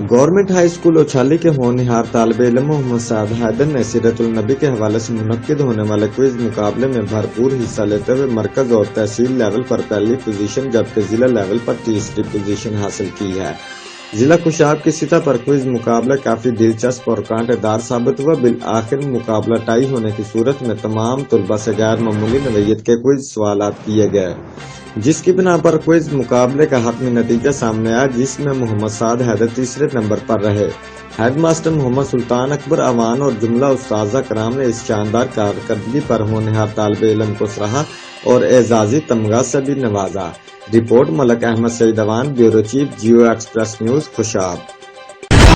Government high school اوچھالی کے ہونہار طالب علم محمد سعد حیدر نے سیرت النبی کے حوالے سے منعقد ہونے والے کوئز مقابلے میں بھرپور حصہ لیتے ہوئے مرکز اور تحصیل لیول پر پہلی پوزیشن جبکہ ضلع لیول پر تیسری پوزیشن حاصل کی ہے۔ ضلع خوشاب کی سطح پر کوئز مقابلہ کافی دلچسپ اور کانٹے دار ثابت ہوا۔ بالآخر مقابلہ ٹائی ہونے کی صورت میں تمام طلباء سے غیر معمولی نوعیت کے کوئز سوالات کیے گئے، جس کی بنا پر کوئز مقابلے کا حتمی نتیجہ سامنے آیا، جس میں محمد سعد حیدر تیسرے نمبر پر رہے۔ ہیڈ ماسٹر محمد سلطان اکبر اوان اور جملہ اساتذہ کرام نے اس شاندار کارکردگی پر ہونہار طالب علم کو سراہا اور اعزازی تمغہ سے بھی نوازا۔ Report Malik Ahmad Saeed Awan, bureau chief, Geo Express News, Khushab.